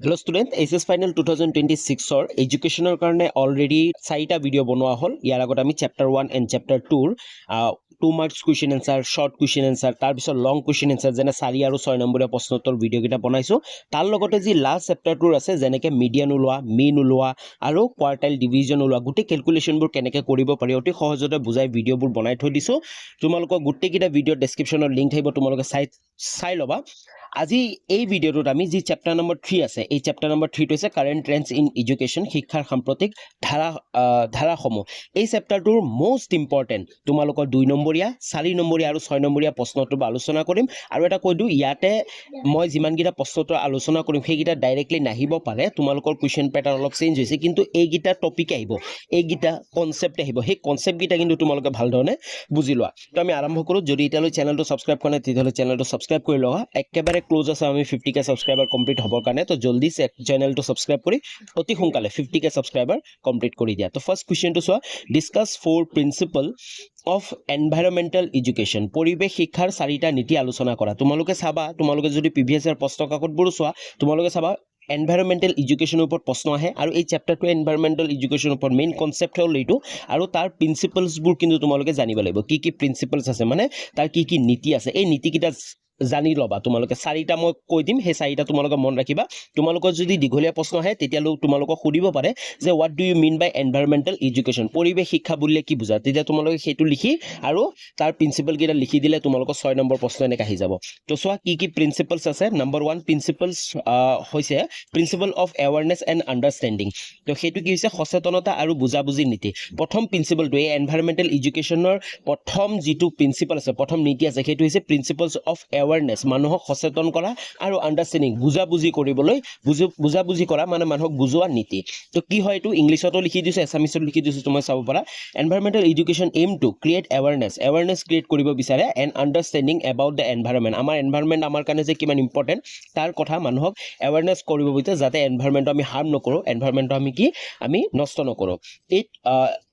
Hello student, SS Final 2026 or educational karne already 4টা video বনোৱা হল ইয়াৰ আগত আমি chapter 1 and chapter 2 2 marks question answer short question answer তাৰ পিছত long question answer যেনে 4 আৰু 6 নম্বৰীয়া প্ৰশ্নোত্তৰ ভিডিও কিটা বনাইছো তাৰ লগতে যি লাষ্ট chapter 2 আছে যেনেকে মিডিয়ান উলোৱা মিন উলোৱা আৰু কোৱাৰ্টাইল ডিভিজন উলোৱা গুটি ক্যালকুলেশন বোৰ কেনেকে কৰিব পাৰি অতি সহজতে বুজাই ভিডিও বোৰ বনাই থৈ দিছো তোমালোকক গুটি কিটা ভিডিও ডেসক্ৰিপচনৰ লিংক থাকিব তোমালোকে চাই লবা আজি এই ভিডিওটোত আমি যি চ্যাপ্টাৰ নম্বৰ 3 আছে এই চ্যাপ্টাৰ নম্বৰ 3 টো হৈছে কাৰেন্ট ট্ৰেন্ডস ইন এডুকেশন শিক্ষাৰ সাম্প্ৰতিক ধাৰাসমূহ এই চ্যাপ্টাৰটোৰ মোস্ট ইম্পৰ্টেন্ট তোমালোকৰ 2 নম্বৰীয়া 4 নম্বৰীয়া আৰু 6 নম্বৰীয়া প্ৰশ্নটো আলোচনা কৰিম আৰু এটা কৈ দিও ইয়াতে মই যিমান গিটা প্ৰশ্নটো আলোচনা কৰিম সেইগিটা ডাইৰেক্টলি নাহিব পাৰে তোমালোকৰ কোৱেশ্চন প্যাটাৰ্ন অলপ চেঞ্জ হৈছে কিন্তু এইগিটা টপিক আহিব এইগিটা কনসেপ্ট আহিব সেই কনসেপ্ট গিটা কিন্তু তোমালোকে ভালদৰে বুজি লোৱা তো আমি আৰম্ভ কৰো যদি এতিয়ালৈ চেনেলটো সাবস্ক্ৰাইব কৰা নাই তেতিয়াহলে চেনেলটো সাবস্ক্ৰাইব কৰি লোৱা একেবাৰে ক্লোজ আছে আমি 50k সাবস্ক্ৰাইবাৰ কমপ্লিট হবৰ কাৰণে তো জলদি চেনেলটো সাবস্ক্ৰাইব কৰি অতি সোনকালে 50k সাবস্ক্ৰাইবাৰ কমপ্লিট কৰি দিয়া তো ফাৰ্স্ট কোৱেশ্চনটো চোৱা ডিসকাস 4 প্ৰিন্সিপল অফ এনভাইৰনমেন্টাল এডুকেশন পৰিবেশ শিক্ষাৰ 4টা নীতি আলোচনা কৰা তোমালোকে চাবা তোমালোকে যদি প্ৰিভিয়াস ইয়াৰ প্ৰশ্ন কাকতবোৰ চোৱা তোমালোকে চাবা এনভাইৰনমেন্টাল এডুকেশনৰ ওপৰত প্ৰশ্ন আহে আৰু এই চ্যাপ্টাৰটো এনভাইৰনমেন্টাল এডুকেশনৰ ওপৰত মেইন কনসেপ্ট হ'ল এইটো আৰু তাৰ প্ৰিন্সিপলস বোৰ কিন্তু তোমালোকে জানিব লাগিব কি প্ৰিন্সিপলস আছে মানে তাৰ কি নীতি আছে এই নীতি কিটা জানি লবা তোমালোকে 4টা মই কৈ দিম সেই 4টা তোমালোকে মন ৰাখিবা তোমালোকৰ যদি দীঘলীয়া প্ৰশ্ন আহে তেতিয়া তোমালোকক সুধিব পাৰে যে what do you mean by environmental education পৰিবেশ শিক্ষা বুলিলে কি বুজা তেতিয়া তোমালোকে সেইটো লিখি আৰু তাৰ প্ৰিন্সিপল কিটা লিখি দিলে তোমালোকৰ 6 নম্বৰ প্ৰশ্ন এনেকা আহি যাব তো চোৱা কি প্ৰিন্সিপলস আছে নম্বৰ 1 প্ৰিন্সিপলস হৈছে প্ৰিন্সিপল অফ এৱাৰনেছ এণ্ড আন্ডাৰষ্টেণ্ডিং তো সেইটো কি হৈছে সচেতনতা আৰু বুজাবুজি নীতি প্ৰথম প্ৰিন্সিপলটো এই এনভাইৰনমেন্টাল এডুকেশনৰ প্ৰথম যিটো প্ৰিন্সিপল আছে প্ৰথম নীতি আছে সেইটো হৈছে প্ৰিন্সিপলস অফ এৱাৰনেছ মানুহক সচেতন কৰা আৰু আন্ডাৰষ্টেণ্ডিং বুজাবুজি কৰিবলৈ বুজাবুজি কৰা মানে মানুহক বুজোৱা নীতি তো কি হয় এইটো ইংলিছতো লিখি দিছো এছামিছত লিখি দিছো তুমি চাব পাৰা environmental education aim to create awareness create কৰিব বিচাৰে and understanding about the environment আমাৰ এনভাইৰনমেন্ট আমাৰ কাৰণে যে কিমান ইম্পৰ্টেন্ট তাৰ কথা মানুহক এৱাৰনেছ কৰিব বিচাৰে যাতে এনভাইৰনমেন্টটো আমি হাৰ্ম নকৰো এনভাইৰনমেন্টটো আমি নষ্ট নকৰো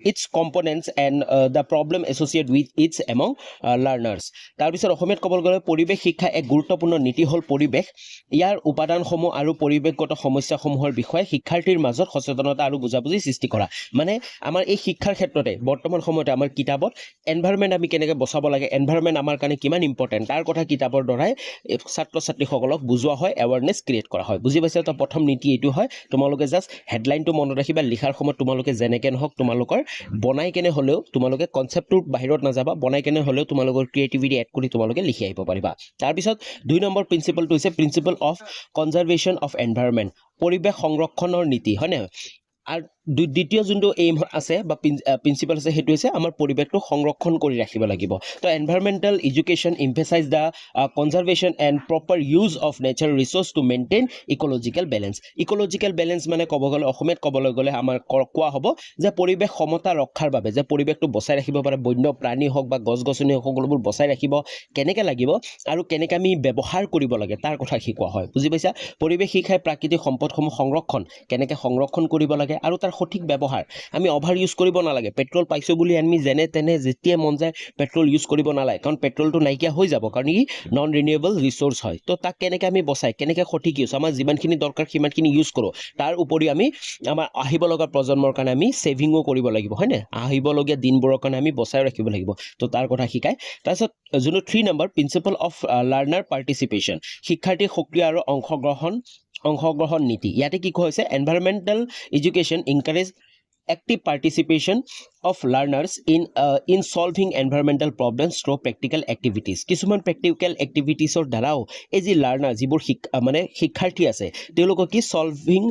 its components and the problem associate with its among learners তাৰপিছত অসমীয়াত ক'বলৈ গ'লে পৰিৱেশ শিক্ষা এক গুৰুত্বপূৰ্ণ নীতি হ'ল পৰিৱেশ ইয়াৰ উপাদানসমূহ আৰু পৰিৱেশগত সমস্যাসমূহৰ বিষয়ে শিক্ষাৰ্থীৰ মাজত সচেতনতা আৰু বুজাবুজি সৃষ্টি কৰা মানে আমাৰ এই শিক্ষাৰ ক্ষেত্ৰতে বৰ্তমান সময়তে আমাৰ কিতাপত এনভাইৰনমেন্ট আমি কেনেকৈ বচাব লাগে এনভাইৰনমেন্ট আমাৰ কাৰণে কিমান ইম্পৰ্টেন্ট তাৰ কথা কিতাপৰ দ্বাৰাই ছাত্ৰ ছাত্ৰীসকলক বুজোৱা হয় এৱাৰনেছ ক্ৰিয়েট কৰা হয় বুজি পাইছা তো প্ৰথম নীতি এইটো হয় তোমালোকে জাস্ট হেডলাইনটো মনত ৰাখিবা লিখাৰ সময়ত তোমালোকে যেনেকৈ নহওক তোমালোকৰ বনাই কেনে হ'লেও তোমালোকে কনসেপ্টটোৰ বাহিৰত নাযাবা বনাই কেনে হ'লেও তোমালোকৰ ক্ৰিয়েটিভিটি এড কৰি তোমালোকে লিখি আহিব পাৰিবা তাৰপিছত 2 নম্বৰ প্ৰিন্সিপলটো হৈছে principle of conservation of environment পৰিৱেশ সংৰক্ষণৰ নীতি হয় না আৰু দ্বিতীয় যোনটো এইম আছে বা প্ৰিন্সিপল আছে সেইটো হৈছে আমাৰ পৰিৱেশটো সংৰক্ষণ কৰি ৰাখিব লাগিব তো environmental education emphasize the conservation and proper use of nature resource to maintain ecological balance মানে ক'ব গ'লে অসমীয়াত ক'বলৈ গ'লে আমাৰ কোৱা হ'ব যে পৰিৱেশ সমতা ৰক্ষাৰ বাবে যে পৰিৱেশটো বচাই ৰাখিব পাৰে বন্য প্ৰাণী হওক বা গছ গছনি সকলোবোৰ বচাই ৰাখিব কেনেকৈ লাগিব আৰু কেনেকৈ আমি ব্যৱহাৰ কৰিব লাগে তাৰ কথা শিকোৱা হয় বুজি পাইছা পৰিৱেশ শিক্ষাই প্ৰাকৃতিক সম্পদসমূহ কেনেকৈ সংৰক্ষণ কৰিব লাগে আৰু তাৰ সঠিক ব্যৱহাৰ আমি অভাৰ ইউজ কৰিব নালাগে পেট্ৰল পাইছো বুলি আমি যেনে তেনে যেতিয়া মন যায় পেট্ৰল ইউজ কৰিব নালাগে কাৰণ পেট্ৰলটো নাইকিয়া হৈ যাব কাৰণ ই নন ৰিনিউৱেবল ৰিচোৰ্চ হয় তো তাক কেনেকৈ আমি বচাই কেনেকৈ সঠিক ইউজ আমাৰ যিমানখিনি দৰকাৰ সিমানখিনি ইউজ কৰোঁ তাৰ উপৰি আমি আমাৰ আহিব লগা প্ৰজন্মৰ কাৰণে আমি ছেভিঙো কৰিব লাগিব হয় না আহিবলগীয়া দিনবোৰৰ কাৰণে আমি বচাই ৰাখিব লাগিব তো তাৰ কথা শিকায় তাৰপিছত যোনটো 3 number principle of learner participation শিক্ষাৰ্থীৰ সক্ৰিয় আৰু অংশগ্ৰহণ নীতি ইয়াতে কি কোৱা হৈছে environmental education encourage active participation of learners in solving environmental problems through practical activities কিছুমান practical activitiesৰ দ্বাৰাও এই যে লাৰ্নাৰ যিবোৰ মানে শিক্ষাৰ্থী আছে তেওঁলোকক কি সলভিং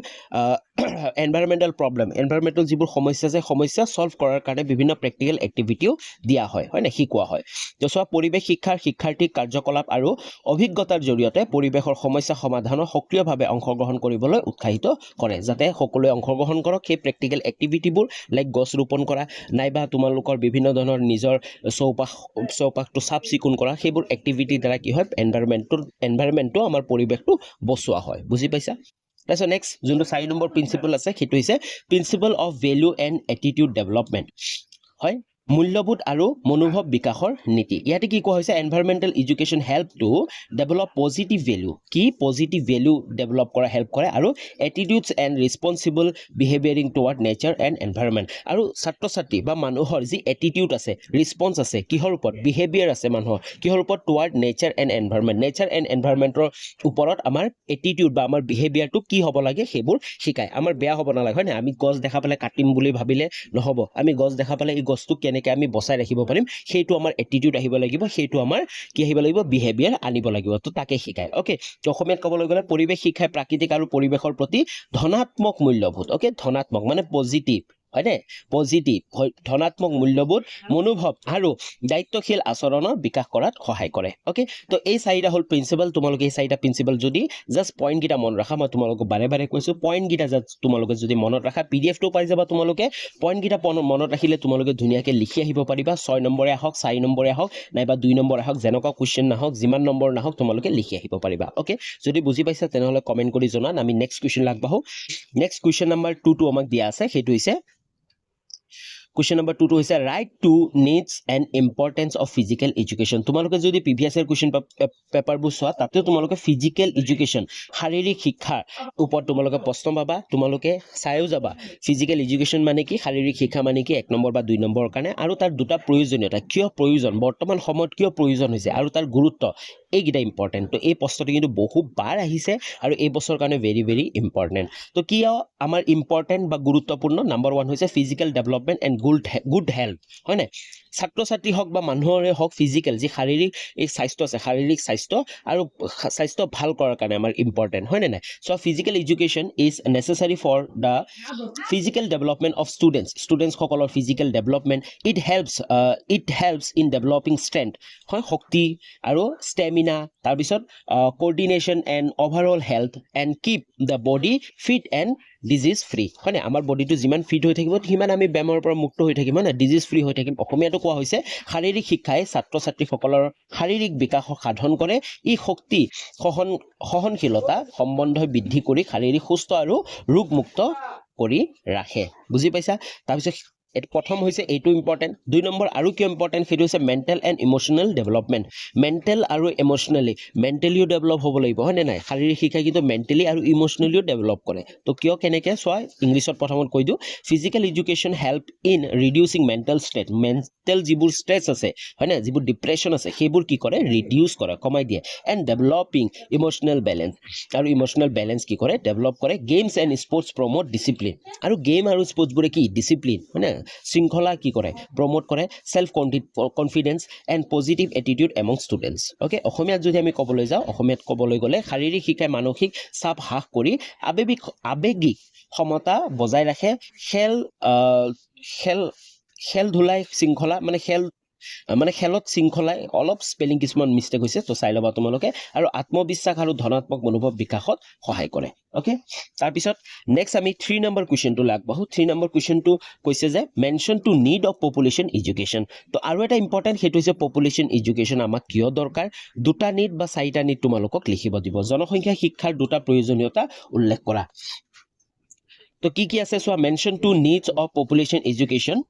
এনভাইৰনমেন্টাল প্ৰবলেম এনভাইৰনমেন্টাল যিবোৰ সমস্যা সলভ কৰাৰ কাৰণে বিভিন্ন প্ৰেক্টিকেল এক্টিভিটিও দিয়া হয় না শিকোৱা হয় তো চোৱা পৰিৱেশ শিক্ষাৰ্থীক কাৰ্যকলাপ আৰু অভিজ্ঞতাৰ জৰিয়তে পৰিৱেশৰ সমস্যা সমাধানৰ সক্ৰিয়ভাৱে অংশগ্ৰহণ কৰিবলৈ উৎসাহিত কৰে যাতে সকলোৱে অংশগ্ৰহণ কৰক সেই প্ৰেক্টিকেল এক্টিভিটিবোৰ লাইক গছ ৰোপণ কৰা নাইবা তোমালোকৰ বিভিন্ন ধৰণৰ নিজৰ চৌপাশটো চাফ চিকুণ কৰা সেইবোৰ এক্টিভিটিৰ দ্বাৰা কি হয় এনভাইৰনমেন্টটো আমাৰ পৰিৱেশটো বচোৱা হয় বুজি পাইছা তাৰপিছত নেক্সট যোনটো 4 নম্বৰ প্ৰিন্সিপল আছে সেইটো হৈছে principle of value and attitude development হয় মূল্যবোধ আৰু মনোভাৱ বিকাশৰ নীতি ইয়াতে কি কোৱা হৈছে environmental education help to develop positive value কি পজিটিভ ভেলু ডেভেলপ কৰা হেল্প কৰে আৰু attitudes and responsible behaviouring toward nature and environment আৰু ছাত্ৰ ছাত্ৰী বা মানুহৰ যি এটিটিউড আছে ৰেছপন্স আছে কিহৰ ওপৰত বিহেভিয়াৰ আছে মানুহৰ কিহৰ ওপৰত toward nature and environment nature and এনভাইৰনমেণ্টৰ ওপৰত আমাৰ এটিটিউড বা আমাৰ বিহেভিয়াৰটো কি হ'ব লাগে সেইবোৰ শিকায় আমাৰ বেয়া হ'ব নালাগে হয় না আমি গছ দেখা পালে কাটিম বুলি ভাবিলে নহ'ব আমি গছ দেখা পালে এই গছটো কেনেকৈ আমি বচাই ৰাখিব পাৰিম সেইটো আমাৰ এটিটিউড আহিব লাগিব সেইটো আমাৰ কি আহিব লাগিব বিহেভিয়াৰ আনিব লাগিব তো তাকে শিকায় ওকে অসমীয়াত ক'বলৈ গ'লে পৰিৱেশ শিক্ষাই প্ৰাকৃতিক আৰু পৰিৱেশৰ প্ৰতি ধনাত্মক মূল্যবোধ ওকে ধনাত্মক মানে পজিটিভ হয়নে পজিটিভ ধনাত্মক মূল্যবোধ মনোভাৱ আৰু দায়িত্বশীল আচৰণৰ বিকাশ কৰাত সহায় কৰে ওকে তো এই চাৰিটা হ'ল প্ৰিন্সিপাল তোমালোকে এই চাৰিটা প্ৰিন্সিপাল যদি জাষ্ট পইণ্টকেইটা মনত ৰাখা মই তোমালোকক বাৰে বাৰে কৈছোঁ পইণ্টকেইটা জাষ্ট তোমালোকে যদি মনত ৰাখা PDF-টো পাই যাবা তোমালোকে পইণ্টকেইটা মনত ৰাখিলে তোমালোকে ধুনীয়াকৈ লিখি আহিব পাৰিবা 6 নম্বৰে আহক 4 নম্বৰে আহক নাইবা 2 নম্বৰ আহক যেনেকুৱা কুৱেশ্যন নাহক যিমান নম্বৰ নাহক তোমালোকে লিখি আহিব পাৰিবা ওকে যদি বুজি পাইছা তেনেহ'লে কমেণ্ট কৰি জনান আমি নেক্সট কুৱেশ্যন আগবাঢ়ো নেক্সট কুৱেশ্যন নম্বৰ 2 আমাক দিয়া আছে সেইটো হৈছে Question number 2 হৈছে right to needs and importance of physical education তোমালোকে যদি previous year question পেপাৰবোৰ চোৱা তাতে তোমালোকে physical education শাৰীৰিক শিক্ষাৰ ওপৰত তোমালোকে প্ৰশ্ন পাবা তোমালোকে চাইও যাবা physical education মানে কি শাৰীৰিক শিক্ষা মানে কি 1 নম্বৰ বা 2 নম্বৰৰ কাৰণে আৰু তাৰ দুটা প্ৰয়োজনীয়তা কিয় প্ৰয়োজন বৰ্তমান সময়ত কিয় প্ৰয়োজন হৈছে আৰু তাৰ গুৰুত্ব এইকেইটা ইম্পৰ্টেণ্ট তো এই প্ৰশ্নটো কিন্তু বহুবাৰ আহিছে আৰু এই বছৰৰ কাৰণে ভেৰি ভেৰি ইম্পৰ্টেণ্ট তো কিয় আমাৰ ইম্পৰ্টেণ্ট বা গুৰুত্বপূৰ্ণ নাম্বাৰ 1 হৈছে physical development and good health হয় নাই ছাত্ৰ ছাত্ৰী হওক বা মানুহৰে হওক ফিজিকেল যি শাৰীৰিক এই স্বাস্থ্য আছে শাৰীৰিক স্বাস্থ্য আৰু স্বাস্থ্য ভাল কৰাৰ কাৰণে আমাৰ ইম্পৰ্টেণ্ট হয় নে নাই so' physical education is necessary for the physical development of ষ্টুডেণ্টসকলৰ physical development it helps in developing strength হয় শক্তি আৰু ষ্টেমিনা তাৰপিছত coordination and overall health and keep the body fit and disease free হয় নে আমাৰ বডিটো যিমান ফিট হৈ থাকিব সিমান আমি বেমাৰৰ পৰা মুক্ত হৈ থাকিম হয় নে ডিজিজ ফ্ৰী হৈ থাকিম অসমীয়াটো কোৱা হৈছে শাৰীৰিক শিক্ষাই ছাত্ৰ ছাত্ৰীসকলৰ শাৰীৰিক বিকাশক সাধন কৰে ই শক্তি সহনশীলতা সম্বন্ধ বৃদ্ধি কৰি শাৰীৰিক সুস্থ আৰু ৰোগমুক্ত কৰি ৰাখে বুজি পাইছা তাৰপিছত প্ৰথম হৈছে এইটো ইম্পৰ্টেণ্ট 2 নম্বৰ আৰু কিয় ইম্পৰ্টেণ্ট সেইটো হৈছে mental and emotional development mental আৰু মেণ্টেলিও ডেভেলপ হ'ব লাগিব হয় নে নাই শাৰীৰিক শিক্ষা কিন্তু মেণ্টেলি আৰু ইমোশ্যনেলিও ডেভেলপ কৰে তো কিয় কেনেকৈ চোৱা ইংলিছত প্ৰথমত কৈ দিওঁ physical education help in reducing mental যিবোৰ ষ্ট্ৰেছ আছে হয় নাই যিবোৰ ডিপ্ৰেশ্যন আছে সেইবোৰ কি কৰে ৰিডিউচ কৰে কমাই দিয়ে এণ্ড ডেভেলপিং ইমোশ্যনেল বেলেঞ্চ আৰু ইমোশ্যনেল বেলেঞ্চ কি কৰে ডেভেলপ কৰে games and sports promote discipline আৰু গেম আৰু স্পৰ্টছবোৰে কি ডিচিপ্লিন হয় নে শৃংখলা কি কৰে প্ৰমোট কৰে self confidence and positive attitude among students okay অসমীয়াত যদি আমি ক'বলৈ যাওঁ অসমীয়াত ক'বলৈ গ'লে শাৰীৰিক শিক্ষাই মানসিক চাপ হ্ৰাস কৰি আৱেগিক সমতা বজাই ৰাখে খেল ধূলাই শৃংখলা মানে খেলত শৃংখলাই অলপ স্পেলিং কিছুমান মিষ্টেক হৈছে তো চাই ল'বা তোমালোকে আৰু আত্মবিশ্বাস আৰু ধনাত্মক মনোভাৱ বিকাশত সহায় কৰে ওকে তাৰপিছত নেক্সট আমি 3 নম্বৰ কুৱেশ্যনটো আগবাঢ়ো 3 নম্বৰ কুৱেশ্যনটো কৈছে যে mention two need of population education তো আৰু এটা ইম্পৰ্টেণ্ট সেইটো হৈছে পপুলেশ্যন এডুকেশ্যন আমাক কিয় দৰকাৰ দুটা নিড বা চাৰিটা নিড তোমালোকক লিখিব দিব জনসংখ্যা শিক্ষাৰ দুটা প্ৰয়োজনীয়তা উল্লেখ কৰা তো কি আছে চোৱা mention two needs of population education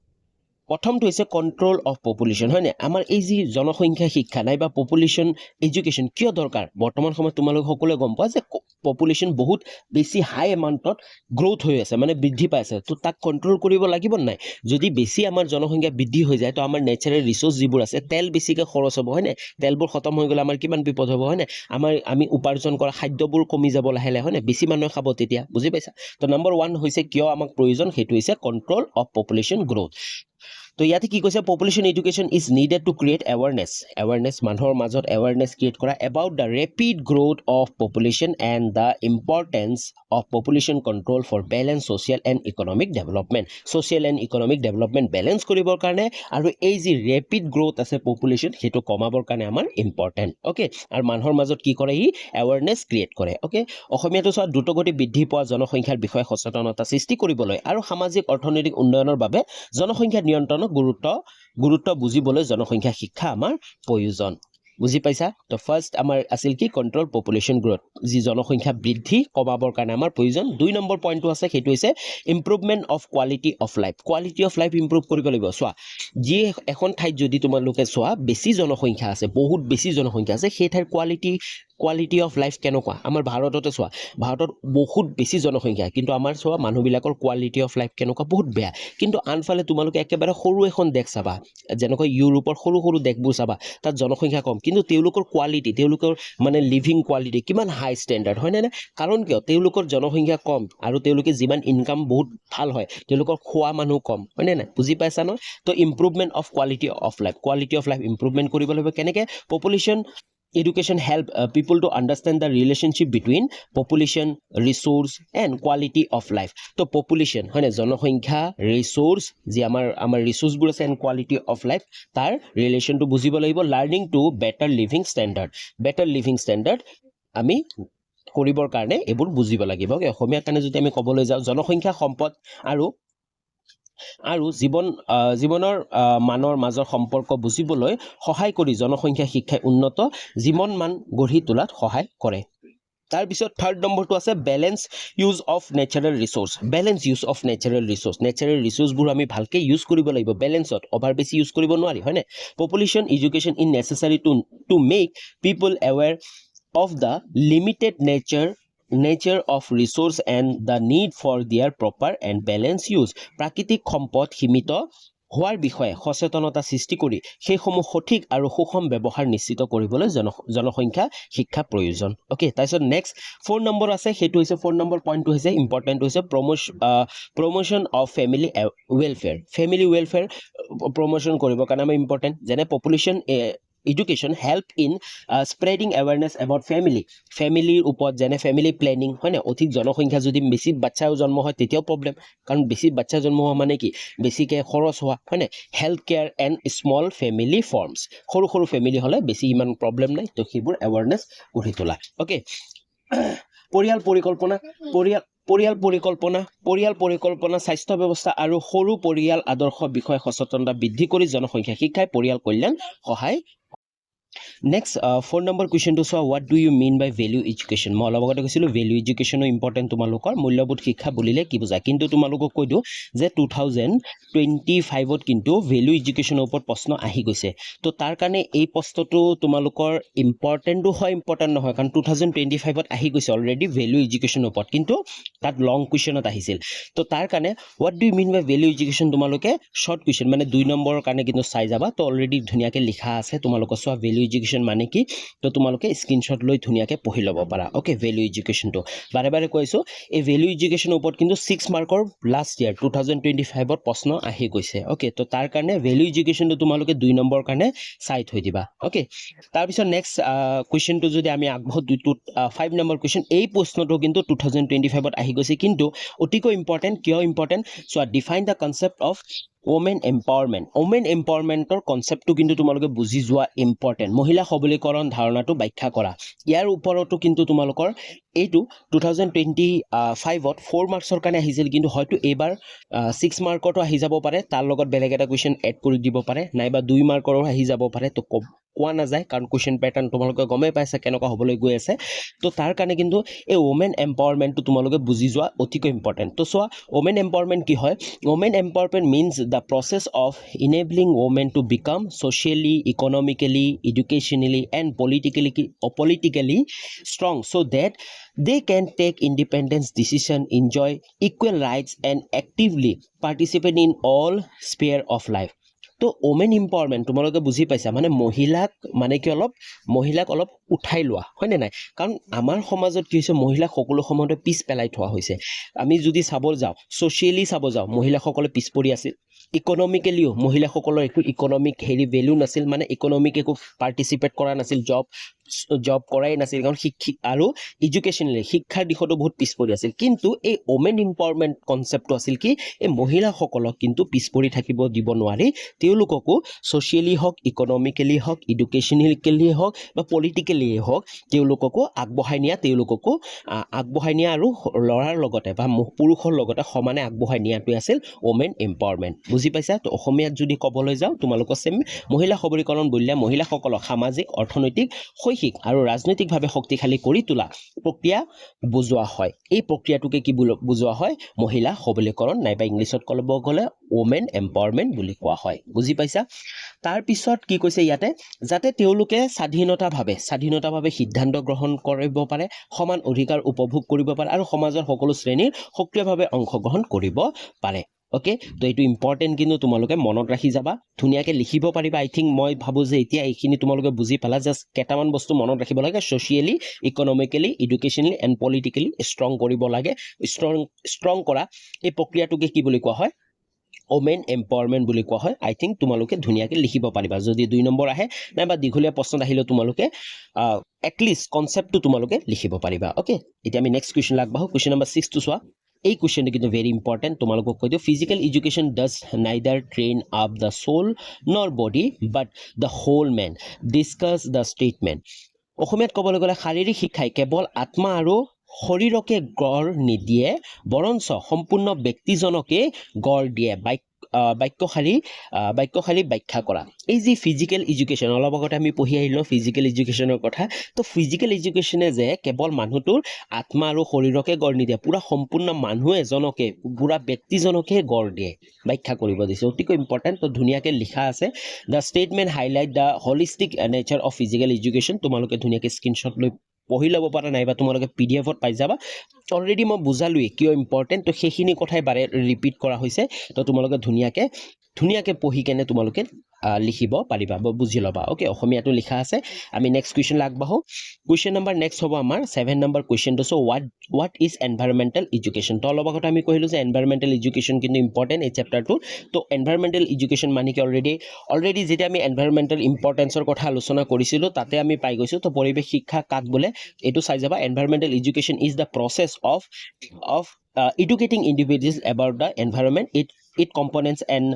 প্ৰথমটো হৈছে কণ্ট্ৰল অফ পপুলেশ্যন হয় নে আমাৰ এই যি জনসংখ্যা শিক্ষা নাইবা পপুলেশ্যন এডুকেশ্যন কিয় দৰকাৰ বৰ্তমান সময়ত তোমালোকে সকলোৱে গম পোৱা যে পপুলেশ্যন বহুত বেছি হাই এমাউণ্টত গ্ৰ'থ হৈ আছে মানে বৃদ্ধি পাই আছে তো তাক কণ্ট্ৰল কৰিব লাগিব নাই যদি বেছি আমাৰ জনসংখ্যা বৃদ্ধি হৈ যায় তো আমাৰ নেচাৰেল ৰিচোৰ্চ যিবোৰ আছে তেল বেছিকৈ খৰচ হ'ব হয় নে তেলবোৰ খতম হৈ গ'লে আমাৰ কিমান বিপদ হ'ব হয় নে আমি উপাৰ্জন কৰা খাদ্যবোৰ কমি যাব লাহে লাহে হয় নে বেছি মানুহে খাব তেতিয়া বুজি পাইছা তো নম্বৰ 1 হৈছে কিয় আমাক প্ৰয়োজন সেইটো হৈছে কণ্ট্ৰল অফ পপুলেশ্যন গ্ৰ'থ তো ইয়াতে কি কৈছে population education is needed to create awareness মানুহৰ মাজত এৱাৰনেছ ক্ৰিয়েট কৰা about the rapid growth of population and the importance of population control for balance social and economic development balance কৰিবৰ কাৰণে আৰু এই যি ৰেপিড গ্ৰ'থ আছে পপুলেশ্যন সেইটো কমাবৰ কাৰণে আমাৰ ইম্পৰ্টেণ্ট অ'কে আৰু মানুহৰ মাজত কি কৰে ই এৱাৰনেছ ক্ৰিয়েট কৰে অ'কে অসমীয়াটো চোৱা দ্ৰুতগতি বৃদ্ধি পোৱা জনসংখ্যাৰ বিষয়ে সচেতনতা সৃষ্টি কৰিবলৈ আৰু সামাজিক অৰ্থনৈতিক উন্নয়নৰ বাবে জনসংখ্যা নিয়ন্ত্ৰণক গুৰুত্ব বুজিবলৈ জনসংখ্যা শিক্ষা আমাৰ প্ৰয়োজন বুজি পাইছা তো ফাৰ্ষ্ট আমাৰ আছিল কি কন্ট্ৰোল পপুলেশ্যন গ্ৰোথ যি জনসংখ্যা বৃদ্ধি কমাবৰ কাৰণে আমাৰ প্ৰয়োজন 2 নম্বৰ পইণ্টটো আছে সেইটো হৈছে improvement of quality of life improve কৰিব লাগিব চোৱা যি এখন ঠাইত যদি তোমালোকে চোৱা বেছি জনসংখ্যা আছে বহুত বেছি জনসংখ্যা আছে সেই ঠাইৰ কোৱালিটি অফ লাইফ কেনেকুৱা আমাৰ ভাৰততে চোৱা ভাৰতত বহুত বেছি জনসংখ্যা কিন্তু আমাৰ চোৱা মানুহবিলাকৰ কোৱালিটি অফ লাইফ কেনেকুৱা বহুত বেয়া কিন্তু আনফালে তোমালোকে একেবাৰে সৰু এখন দেশ চাবা যেনেকৈ ইউৰোপৰ সৰু দেশবোৰ চাবা তাত জনসংখ্যা কম কিন্তু তেওঁলোকৰ কোৱালিটি তেওঁলোকৰ মানে লিভিং কোৱালিটি কিমান হাই ষ্টেণ্ডাৰ্ড হয় নে কাৰণ কিয় তেওঁলোকৰ জনসংখ্যা কম আৰু তেওঁলোকে যিমান ইনকাম বহুত ভাল হয় তেওঁলোকৰ খোৱা মানুহ কম হয় নে নাই বুজি পাইছা ন তো improvement of quality of life improvement কৰিব লাগিব কেনেকৈ population Education help people to understand the relationship between population, resource and quality of life. So population, হয় না জনসংখ্যা, resource, যে আমাৰ resource বোৰ আছে and quality of life, তাৰ relation to বুজিব লাগিব learning to better living standard আমি কৰিবৰ কাৰণে এইবোৰ বুজিব লাগিব অসমীয়া কাৰণে যদি আমি ক'বলৈ যাওঁ জনসংখ্যা সম্পদ আৰু জীৱনৰ মানৰ মাজৰ সম্পৰ্ক বুজিবলৈ সহায় কৰি জনসংখ্যা শিক্ষাই উন্নত জীৱন মান গঢ়ি তোলাত সহায় কৰে তাৰ পিছত থাৰ্ড নম্বৰটো আছে ব্যালেন্স ইউজ অফ নেচাৰেল ৰিসোৰ্সবোৰ আমি ভালকে ইউজ কৰিব লাগিব ব্যালেন্সত অভাৰ বেছি ইউজ কৰিব নোৱাৰি হয়নে population education in necessary to make people aware of the limited nature of resource and the need for their proper and balanced use প্ৰাকৃতিক সম্পদ সীমিত হোৱাৰ বিষয়ে সচেতনতা সৃষ্টি কৰি সেইসমূহ সঠিক আৰু সুষম ব্যৱহাৰ নিশ্চিত কৰিবলৈ জনসংখ্যা শিক্ষা প্ৰয়োজন ওকে তাৰপিছত নেক্সট 4 নম্বৰ আছে সেইটো হৈছে 4 নম্বৰ পইণ্টটো হৈছে ইম্পৰ্টেণ্ট হৈছে promotion of family welfare promotion কৰিবৰ কাৰণে আমাৰ ইম্পৰ্টেণ্ট যেনে population education help in spreading awareness about ফেমিলিৰ ওপৰত যেনে ফেমিলি প্লেনিং হয় না অধিক জনসংখ্যা যদি বেছি বাচ্চাও জন্ম হয় তেতিয়াও প্ৰবলেম কাৰণ বেছি বাচ্চা জন্ম হোৱা মানে কি বেছিকে খৰচ হোৱা হয় না health care and small family forms সৰু ফেমিলি হলে বেছি ইমান প্ৰবলেম নাই তো সেইবোৰ এৱাৰনেছ গঢ়ি তোলা ওকে পৰিয়াল পৰিকল্পনা স্বাস্থ্য ব্যৱস্থা আৰু সৰু পৰিয়াল আদৰ্শ বিষয় সচেতনতা বৃদ্ধি কৰি জনসংখ্যা শিক্ষাই পৰিয়াল কল্যাণ সহায় Next, 4 number question to so what do you mean by value education? মই অলপ আগতে কৈছিলো value education ইম্পৰ্টেন্ট তোমালোকৰ মূল্যবোধ শিক্ষা বুলিলে কি বুজায় কিন্তু তোমালোকক কৈ দিও যে 2025 ত কিন্তু value education ওপৰত প্ৰশ্ন আহি গৈছে তো তাৰ কাৰণে এই প্ৰশ্নটো তোমালোকৰ ইম্পৰ্টেন্টও হয় ইম্পৰ্টেন্ট নহয় কাৰণ 2025 ত আহি গৈছে অলৰেডি value education ওপৰত কিন্তু তাত লং কোৱেশ্চনত আহিছিল তো তাৰ কাৰণে what do you mean by value education তোমালোকে শৰ্ট কোৱেশ্চন মানে 2 নম্বৰৰ কাৰণে কিন্তু চাই যাবা তো অলৰেডি ধুনিয়াকে লিখা আছে তোমালোকৰ সব value education মানে কি তো তোমালোকে স্ক্ৰিনশ্বট লৈ ধুনিয়াকে পঢ়ি ল'ব পাৰা ওকে ভ্যালু এডুকেশন তো বাৰে কৈছো এই ভ্যালু এডুকেশন ওপৰত কিন্তু 6 মাৰ্কৰ লাষ্ট ইয়াৰ 2025 ত প্ৰশ্ন আহি গৈছে ওকে তো তাৰ কাৰণে ভ্যালু এডুকেশন তো তোমালোকে 2 নম্বৰ কাৰণে চাই থৈ দিবা ওকে তাৰ পিছত নেক্সট কোৱেশ্চনটো যদি আমি আগবঢ়ো 5 নম্বৰ কোৱেশ্চন এই প্ৰশ্নটো কিন্তু 2025 ত আহি গৈছে কিন্তু অতিকৈ ইম্পৰ্টেন্ট কিয় important so define the concept of women empowermentor কনসেপ্টটো কিন্তু তোমালোকে বুজি যোৱা ইম্পৰ্টেন্ট মহিলা সবলীকৰণ ধাৰণাটো ব্যাখ্যা কৰা ইয়াৰ ওপৰতো কিন্তু তোমালোকৰ এইটো 2025 ত 4 মাৰ্কছৰ কাৰণে আহিছিল কিন্তু হয়তো এবাৰ 6 মাৰ্কতো আহি যাব পাৰে তাৰ লগত বেলেগ এটা কোৱেশ্চন এড কৰি দিব পাৰে নাইবা 2 মাৰ্কৰো আহি যাব পাৰে তো কোৱা নাযায় কাৰণ কোৱেশ্চন প্যাটাৰ্ন তোমালোকে গমে পাইছা কেনেকুৱা হ'বলৈ গৈ আছে তো তাৰ কাৰণে কিন্তু এই ওমেন এম্পাৱাৰমেন্টটো তোমালোকে বুজি যোৱা অতিকৈ ইম্পৰ্টেন্ট তো সোৱা ওমেন এম্পাৱাৰমেন্ট কি হয় women empowerment means the process of enabling women to become socially economically educationally and politically strong so that they can take independent decision enjoy equal rights and actively participate in all sphere of life তো women empowerment তোমালোকে বুজি পাইছা মানে মহিলাক মানে কি মহিলাক অলপ উঠাই লোৱা হয় নাই কাৰণ আমাৰ সমাজত কি হৈছে মহিলা সকলো সময়তে পিছ পেলাই থোৱা হৈছে আমি যদি চাব যাওঁ সোশিয়ালি চাব যাওঁ মহিলাসকলে পিছ পৰি আছিল ইকোনমিক্যালিও মহিলাসকলৰ একো ইকোনমিক হেৰি ভ্যালু নাছিল মানে ইকোনমিক একো পাৰ্টিসিপেট কৰা নাছিল জব জব কৰাই নাছিল কাৰণ শিক্ষিত আৰু এডুকেশ্যনেলি শিক্ষাৰ দিশতো বহুত পিছ পৰি আছিল কিন্তু এই ওমেন এম্পাৱাৰমেণ্ট কনচেপ্টটো আছিল কি এই মহিলাসকলক কিন্তু পিছ পৰি থাকিব দিব নোৱাৰি তেওঁলোককো ছ'চিয়েলি হওক ইকনমিকেলি হওক এডুকেশ্যনেলি হওক বা পলিটিকেলিয়ে হওক তেওঁলোককো আগবঢ়াই নিয়া আৰু ল'ৰাৰ লগতে বা পুৰুষৰ লগতে সমানে আগবঢ়াই নিয়াটোৱে আছিল ওমেন এম্পাৱাৰমেণ্ট বুজি পাইছা তো অসমীয়াত যদি ক'বলৈ যাওঁ তোমালোকৰ চেম মহিলা সবলীকৰণ বুলিলে মহিলাসকলক সামাজিক অৰ্থনৈতিক শৈক্ষিক আৰু ৰাজনৈতিকভাৱে শক্তিশালী কৰি তোলা প্ৰক্ৰিয়া বুজোৱা হয় এই প্ৰক্ৰিয়াটোকে কি বুজোৱা হয় মহিলা সবলীকৰণ নাইবা ইংলিছত ক'ব গ'লে ওমেন এম্পাৱাৰমেণ্ট বুলি কোৱা হয় বুজি পাইছা তাৰ পিছত কি কৈছে ইয়াতে যাতে তেওঁলোকে স্বাধীনতাভাৱে সিদ্ধান্ত গ্ৰহণ কৰিব পাৰে সমান অধিকাৰ উপভোগ কৰিব পাৰে আৰু সমাজৰ সকলো শ্ৰেণীৰ সক্ৰিয়ভাৱে অংশগ্ৰহণ কৰিব পাৰে ওকে তো এইটো ইম্পৰ্টেণ্ট কিন্তু তোমালোকে মনত ৰাখি যাবা ধুনীয়াকৈ লিখিব পাৰিবা আই থিংক মই ভাবোঁ যে এতিয়া এইখিনি তোমালোকে বুজি পালা জাষ্ট কেইটামান বস্তু মনত ৰাখিব লাগে socially economically educationally and politically strong কৰিব লাগে ষ্ট্ৰং কৰা এই প্ৰক্ৰিয়াটোকে কি বুলি কোৱা হয় ওমেন এম্পাৱাৰমেণ্ট বুলি কোৱা হয় আই থিংক তোমালোকে ধুনীয়াকৈ লিখিব পাৰিবা যদি 2 নম্বৰ আহে নাইবা দীঘলীয়া প্ৰশ্ন আহিলেও তোমালোকে এটলিষ্ট কনচেপ্টটো তোমালোকে লিখিব পাৰিবা ওকে এতিয়া আমি নেক্সট কুৱেশ্যন আগবাঢ়ো কুৱেশ্যন নম্বৰ 6 টো চোৱা এই কুৱেশ্যনটো কিন্তু ভেৰি ইম্পৰ্টেণ্ট তোমালোকক কৈ দিওঁ physical education does neither train up the soul nor body but the whole man discuss the statement অসমীয়াত ক'বলৈ গ'লে শাৰীৰিক শিক্ষাই কেৱল আত্মা আৰু শৰীৰকে গঢ় নিদিয়ে বৰঞ্চ সম্পূৰ্ণ ব্যক্তিজনকে গঢ় দিয়ে বাক্যশালী ব্যাখ্যা কৰা এই যি ফিজিকেল এডুকেশ্যন অলপ আগতে আমি পঢ়ি আহিলোঁ ফিজিকেল এডুকেশ্যনৰ কথা তো ফিজিকেল এডুকেশ্যনে যে কেৱল মানুহটোৰ আত্মা আৰু শৰীৰকে গঢ় নিদিয়ে পুৰা সম্পূৰ্ণ মানুহ এজনকে পুৰা ব্যক্তিজনকে গঢ় দিয়ে ব্যাখ্যা কৰিব দিছে অতিকৈ ইম্পৰ্টেণ্ট তো ধুনীয়াকৈ লিখা আছে the statement highlight the holistic nature of physical education তোমালোকে ধুনীয়াকৈ স্ক্ৰীনশ্বট লৈ পঢ়ি ল'ব পৰা নাইবা তোমালোকে PDF-ত পাই যাবা অলৰেডি মই বুজালোৱেই কিয় ইম্পৰ্টেণ্ট তো সেইখিনি কথাই বাৰে ৰিপিট কৰা হৈছে তো তোমালোকে ধুনীয়াকৈ পঢ়ি কেনে তোমালোকে লিখিব পাৰিবা বুজি ল'বা ওকে অসমীয়াটো লিখা আছে আমি নেক্সট কুৱেশ্যন আগবাঢ়ো কুৱেশ্যন নম্বৰ নেক্সট হ'ব আমাৰ 7 নম্বৰ কুৱেশ্যনটো so' what is environmental education তো অলপ আগতে আমি কৈছিলোঁ যে এনভাইৰমেণ্টেল এডুকেশ্যন কিন্তু ইম্পৰ্টেণ্ট এই চেপ্টাৰটো তো এনভাইৰমেণ্টেল এডুকেশ্যন মানে কি অলৰেডি যেতিয়া আমি এনভাইৰমেণ্টেল ইম্পৰ্টেঞ্চৰ কথা আলোচনা কৰিছিলোঁ তাতে আমি পাই গৈছোঁ তো পৰিৱেশ শিক্ষা কাক বোলে এইটো চাই যাবা environmental education is the process of educating individuals about the environment, its components and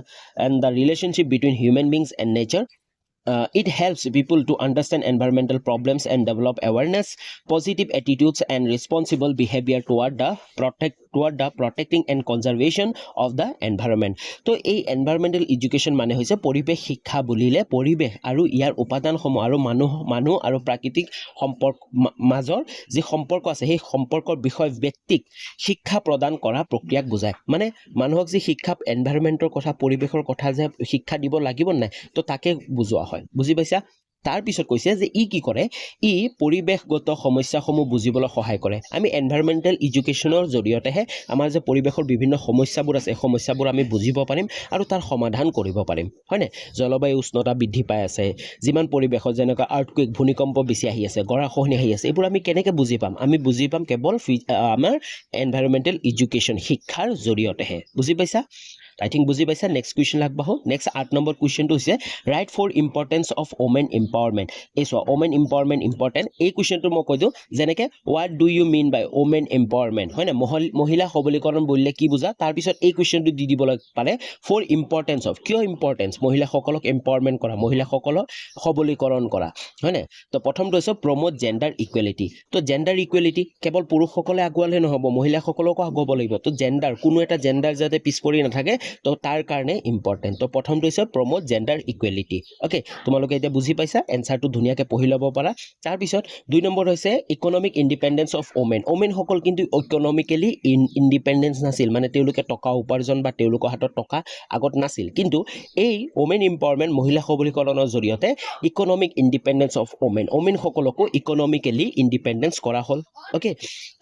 the relationship between human beings and nature. It helps people to understand environmental problems and develop awareness, positive attitudes, and responsible behavior toward the protecting and conservation of the environment. তো এই environmental education মানে হৈছে পৰিৱেশ শিক্ষা বুলিলে পৰিৱেশ আৰু ইয়াৰ উপাদানসমূহ আৰু মানুহ আৰু প্ৰাকৃতিক সম্পৰ্ক মাজৰ যি সম্পৰ্ক আছে সেই সম্পৰ্কৰ বিষয়ে ব্যক্তিক শিক্ষা প্ৰদান কৰা প্ৰক্ৰিয়াক বুজায় মানে মানুহক যি শিক্ষা এনভাইৰমেণ্টৰ কথা পৰিৱেশৰ কথা যে শিক্ষা দিব লাগিব নাই তো তাকে বুজোৱা হয় বুজি পাইছা তাৰ পিছত কৈছে যে ই কি কৰে ই পৰিৱেশগত সমস্যাসমূহ বুজিবলৈ সহায় কৰে আমি এনভাইৰমেণ্টেল এডুকেশ্যনৰ জৰিয়তেহে আমাৰ যে পৰিৱেশৰ বিভিন্ন সমস্যাবোৰ আছে সমস্যাবোৰ আমি বুজিব পাৰিম আৰু তাৰ সমাধান কৰিব পাৰিম হয়নে জলবায়ু উষ্ণতা বৃদ্ধি পাই আছে যিমান পৰিৱেশত যেনেকৈ আৰ্থকুৱেক ভূমিকম্প বেছি আহি আছে গৰাখহনীয়া আহি আছে এইবোৰ আমি কেনেকৈ বুজি পাম আমি বুজি পাম কেৱল আমাৰ এনভাইৰমেণ্টেল এডুকেশ্যন শিক্ষাৰ জৰিয়তেহে বুজি পাইছা I think বুজি পাইছা নেক্সট কুৱেশ্যন আগবাঢ়ো নেক্সট 8 নম্বৰ কুৱেশ্যনটো হৈছে write for importance of women empowerment এই চোৱা ওমেন এম্পাৱাৰমেণ্ট ইম্পৰ্টেণ্ট এই কুৱেশ্যনটো মই কৈ দিওঁ যেনেকৈ what do you mean by women empowerment হয় নে মহিলা সবলীকৰণ বুলিলে কি বুজা তাৰপিছত এই কুৱেশ্যনটো দি দিবলৈ পাৰে ফৰ ইম্পৰ্টেঞ্চ অফ কিয় ইম্পৰ্টেঞ্চ মহিলাসকলক এম্পাৱাৰমেণ্ট কৰা মহিলাসকলক সবলীকৰণ কৰা হয় নে তো প্ৰথমটো হৈছে প্ৰমোট জেণ্ডাৰ ইকুৱেলিটি তো জেণ্ডাৰ ইকুৱেলিটি কেৱল পুৰুষসকলে আগুৱালে নহ'ব মহিলাসকলকো আগুৱাব লাগিব তো জেণ্ডাৰ কোনো এটা জেণ্ডাৰ যাতে পিছ পৰি নাথাকে তো তাৰ কাৰণে ইম্পৰ্টেণ্ট তো প্ৰথমটো হৈছে প্ৰমোট জেণ্ডাৰ ইকুৱেলিটি অ'কে তোমালোকে এতিয়া বুজি পাইছা এনচাৰটো ধুনীয়াকৈ পঢ়ি ল'ব পাৰা তাৰপিছত 2 নম্বৰ হৈছে ইকনমিক ইণ্ডিপেণ্ডেঞ্চ অফ ওমেনসকল কিন্তু ইকনমিকেলি ইণ্ডিপেণ্ডেঞ্চ নাছিল মানে তেওঁলোকে টকা উপাৰ্জন বা তেওঁলোকৰ হাতত টকা আগত নাছিল কিন্তু এই ওমেন এম্পাৱাৰমেণ্ট মহিলা সবলীকৰণৰ জৰিয়তে ইকনমিক ইণ্ডিপেণ্ডেঞ্চ অফ ওমেনসকলকো ইকনমিকেলি ইণ্ডিপেণ্ডেঞ্চ কৰা হ'ল অ'কে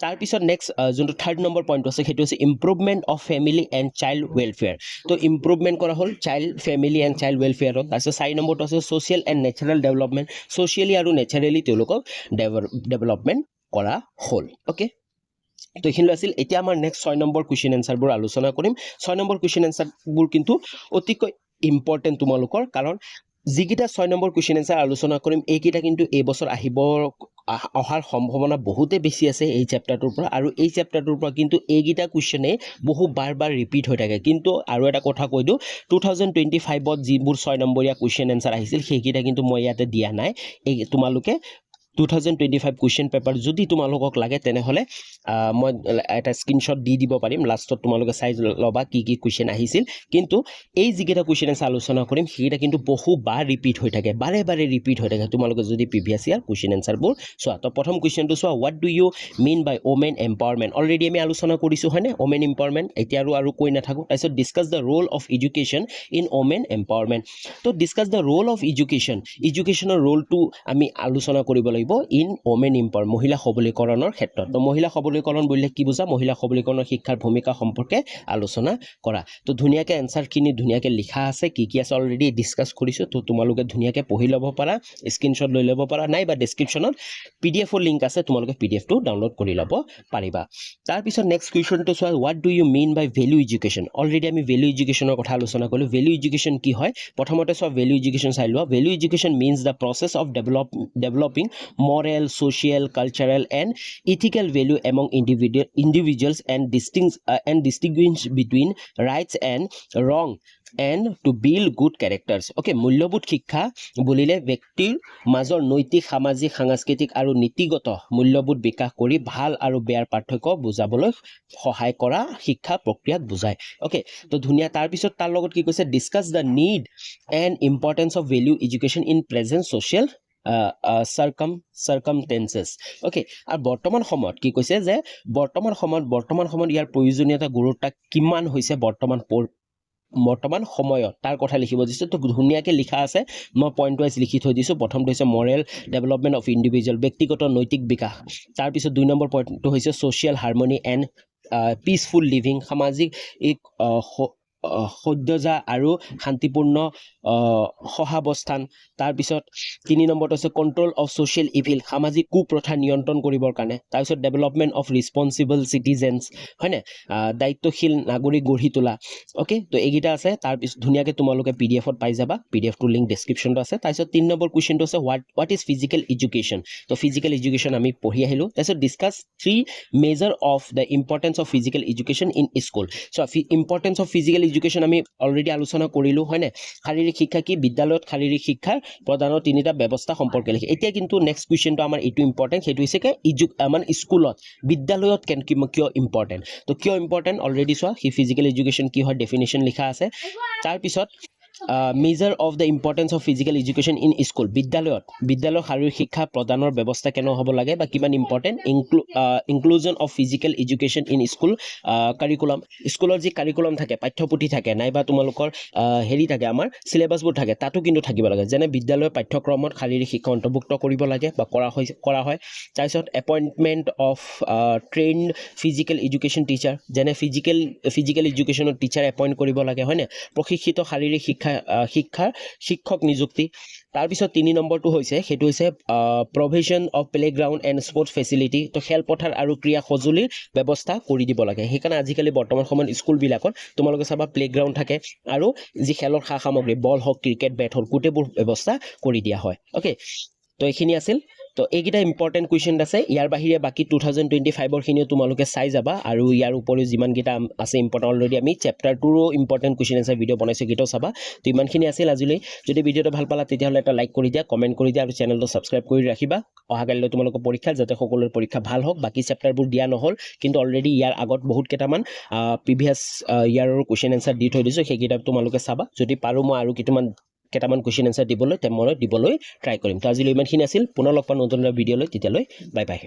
তাৰপিছত নেক্সট যোনটো 3rd নম্বৰ পইণ্ট আছে সেইটো হৈছে improvement of family and child welfare তো ইম্প্ৰুভমেণ্ট কৰা হ'ল ফেমিলি এণ্ড চাইল্ড ৱেলফেয়াৰত তাৰপিছত 4 নম্বৰটো আছে social and natural development socially আৰু নেচাৰেলি তেওঁলোকক ডেভেলপমেণ্ট কৰা হ'ল অ'কে তো এইখিনি আছিল এতিয়া আমাৰ নেক্সট 6 নম্বৰ কুৱেশ্যন এনচাৰবোৰ আলোচনা কৰিম 6 নম্বৰ কুৱেশ্যন এনচাৰবোৰ কিন্তু অতিকৈ ইম্পৰ্টেণ্ট তোমালোকৰ কাৰণ যিকেইটা 6 নম্বৰ কুৱেশ্যন এনচাৰ আলোচনা কৰিম এইকেইটা কিন্তু এই বছৰ অহাৰ সম্ভাৱনা বহুতে বেছি আছে এই চেপ্টাৰটোৰ পৰা আৰু এই চেপ্টাৰটোৰ পৰা কিন্তু এইকেইটা কুৱেশ্যনে বহু বাৰ ৰিপিট হৈ থাকে কিন্তু আৰু এটা কথা কৈ দিওঁ 2025ত যিবোৰ 6 নম্বৰীয়া কুৱেশ্যন এনচাৰ আহিছিল সেইকেইটা কিন্তু মই ইয়াতে দিয়া নাই এই তোমালোকে 2025 কুৱেশ্যন পেপাৰ যদি তোমালোকক লাগে তেনেহলে মই এটা স্ক্ৰীনশ্বট দি দিব পাৰিম লাষ্টত তোমালোকে চাই ল'বা কি কি কুৱেশ্যন আহিছিল কিন্তু এই যিকেইটা কুৱেশ্যন আছে আলোচনা কৰিম সেইকেইটা কিন্তু বহু বাৰ ৰিপিট হৈ থাকে বাৰে ৰিপিট হৈ থাকে তোমালোকে যদি প্ৰিভিয়াছ ইয়াৰ কুৱেশ্যন এনচাৰবোৰ চোৱা তো প্ৰথম কুৱেশ্যনটো চোৱা what do you mean by women empowerment already আমি আলোচনা কৰিছোঁ হয়নে ওমেন এম্পাৱাৰমেণ্ট এতিয়া আৰু কৈ নাথাকোঁ তাৰপিছত discuss the roll of education in women empowerment তো ডিছকাছ দ্য ৰোল অফ এডুকেশ্যনৰ ৰোলটো আমি আলোচনা কৰিব লাগিব ইন ওমেন এম্পাৱাৰ মহিলা সবলীকৰণৰ ক্ষেত্ৰত তো মহিলা সবলীকৰণ বুলিলে কি বুজা মহিলা সবলীকৰণৰ শিক্ষাৰ ভূমিকা সম্পৰ্কে আলোচনা কৰা তো ধুনীয়াকৈ এনচাৰখিনি ধুনীয়াকৈ লিখা আছে কি আছে অলৰেডি ডিছকাছ কৰিছোঁ তো তোমালোকে ধুনীয়াকৈ পঢ়ি ল'ব পাৰা স্ক্ৰীনশ্বট লৈ ল'ব পাৰা নাই বা ডেছক্ৰিপশ্যনত PDF লিংক আছে তোমালোকে PDFটো ডাউনলোড কৰি ল'ব পাৰিবা তাৰপিছত নেক্সট কুৱেশ্যনটো চোৱা what do you mean by value education already আমি ভেলু এডুকেশ্যনৰ কথা আলোচনা কৰিলোঁ ভেলু এডুকেশ্যন কি হয় প্ৰথমতে চোৱা ভেলু এডুকেশ্যন চাই লোৱা value education means the process of developing moral, social, cultural, and ethical value among individuals and distinguish between rights and wrong and to build good characters. Okay, মূল্যবোধ শিক্ষা বুলিলে ব্যক্তিৰ মাজৰ নৈতিক সামাজিক সাংস্কৃতিক আৰু নীতিগত মূল্যবোধ বিকাশ কৰি ভাল আৰু বেয়াৰ পাৰ্থক্য বুজাবলৈ সহায় কৰা শিক্ষা প্ৰক্ৰিয়াক বুজায় okay তো ধুনীয়া তাৰপিছত তাৰ লগত কি কৈছে discuss the need and importance of value education in present social circumstances okay আৰু বৰ্তমান সময়ত কি কৈছে যে বৰ্তমান সময়ত ইয়াৰ প্ৰয়োজনীয়তা গুৰুত্ব কিমান হৈছে বৰ্তমান সময়ত তাৰ কথা লিখিব দিছে তো ধুনীয়াকৈ লিখা আছে মই পইণ্ট ৱাইজ লিখি থৈ দিছোঁ প্ৰথমটো হৈছে মৰেল ডেভেলপমেণ্ট অফ ইণ্ডিভিজুৱেল ব্যক্তিগত নৈতিক বিকাশ তাৰপিছত 2 নম্বৰ পইণ্টটো হৈছে social harmony and peaceful living সামাজিক সৌন্দৰ্য আৰু শান্তিপূৰ্ণ সহাৱস্থান তাৰপিছত 3 নম্বৰটো হৈছে কণ্ট্ৰল অফ ছ'চিয়েল ইভিল সামাজিক কুপ্ৰথা নিয়ন্ত্ৰণ কৰিবৰ কাৰণে তাৰপিছত ডেভেলপমেণ্ট অফ ৰিছপনচিবল চিটিজেন্স হয়নে দায়িত্বশীল নাগৰিক গঢ়ি তোলা অ'কে তো এইকেইটা আছে তাৰপিছত ধুনীয়াকৈ তোমালোকে PDFত পাই যাবা PDFটোৰ লিংক ডেছক্ৰিপশ্যনটো আছে তাৰপিছত 3 নম্বৰ কুৱেশ্যনটো আছে হোৱাট ইজ ফিজিকেল এডুকেশ্যন তো ফিজিকেল এডুকেশ্যন আমি পঢ়ি আহিলোঁ তাৰপিছত discuss 3 measure of the importance of physical education in school so' importance of physical education আমি অলৰেডি আলোচনা কৰিলোঁ হয়নে শাৰীৰিক শিক্ষা কি বিদ্যালয়ত শাৰীৰিক শিক্ষাৰ প্ৰদানৰ 3টা ব্যৱস্থা সম্পৰ্কে লিখে এতিয়া কিন্তু নেক্সট কুৱেশ্যনটো আমাৰ এইটো ইম্পৰ্টেণ্ট সেইটো হৈছে মানে স্কুলত বিদ্যালয়ত কিয় ইম্পৰ্টেণ্ট তো কিয় ইম্পৰ্টেণ্ট অলৰেডি চোৱা সি ফিজিকেল এডুকেশ্যন কি হয় ডেফিনেশ্যন লিখা আছে তাৰপিছত measure of the importance of physical education in school বিদ্যালয়ৰ শাৰীৰিক শিক্ষা প্ৰদানৰ ব্যৱস্থা কেনে হ'ব লাগে বা কিমান important inclusion of physical education in school curriculum স্কুলৰ যি কাৰিকুলাম থাকে পাঠ্যপুথি থাকে নাইবা তোমালোকৰ হেৰি থাকে আমাৰ চিলেবাছবোৰ থাকে তাতো কিন্তু থাকিব লাগে যেনে বিদ্যালয়ৰ পাঠ্যক্ৰমত শাৰীৰিক শিক্ষা অন্তৰ্ভুক্ত কৰিব লাগে বা কৰা হয় তাৰপিছত appointment of trained physical education teacher যেনে ফিজিকেল এডুকেশ্যনৰ টিচাৰ এপইণ্ট কৰিব লাগে হয়নে প্ৰশিক্ষিত শাৰীৰিক শিক্ষাৰ শিক্ষক নিযুক্তি তাৰপিছত 3 নম্বৰটো হৈছে সেইটো হৈছে provision of playground and sports facility তো খেলপথাৰ আৰু ক্ৰীড়া সঁজুলিৰ ব্যৱস্থা কৰি দিব লাগে সেইকাৰণে আজিকালি বৰ্তমান সময়ত স্কুলবিলাকত তোমালোকে চাবা প্লেগ্ৰাউণ্ড থাকে আৰু যি খেলৰ সা সামগ্ৰী বল হওক ক্ৰিকেট বেট হওক গোটেইবোৰ ব্যৱস্থা কৰি দিয়া হয় অ'কে তো এইখিনি আছিল তো এইকেইটা ইম্পৰ্টেণ্ট কুৱেশ্যন আছে ইয়াৰ বাহিৰে বাকী 2025ৰ খিনিও তোমালোকে চাই যাবা আৰু ইয়াৰ উপৰিও যিমানকেইটা আছে ইম্পৰ্টেণ্ট অলৰেডি আমি চেপ্টাৰ 2ৰো ইম্পৰ্টেণ্ট কুৱেশ্যন আছে ভিডিঅ' বনাইছোঁ কেইটাও চাবা তো ইমানখিনি আছিল আজিলৈ যদি ভিডিঅ'টো ভাল পালা তেতিয়াহ'লে এটা লাইক কৰি দিয়া কমেণ্ট কৰি দিয়া আৰু চেনেলটো ছাবস্ক্ৰাইব কৰি ৰাখিবা অহাকালিলৈ তোমালোকৰ পৰীক্ষা যাতে সকলোৰে পৰীক্ষা ভাল হওক বাকী চেপ্টাৰবোৰ দিয়া নহ'ল কিন্তু অলৰেডি ইয়াৰ আগত বহুত কেইটামান প্ৰিভিয়াছ ইয়াৰৰ কুৱেশ্যন এনচাৰ দি থৈ দিছোঁ সেইকেইটা তোমালোকে চাবা যদি পাৰোঁ মই আৰু কেইটামান কুৱেশ্যন এনচাৰ দিবলৈ ট্ৰাই কৰিম তো আজিলৈ ইমানখিনি আছিল পুনৰ লগ পাম নতুন এটা ভিডিঅ'লৈ তেতিয়ালৈ বাই বাই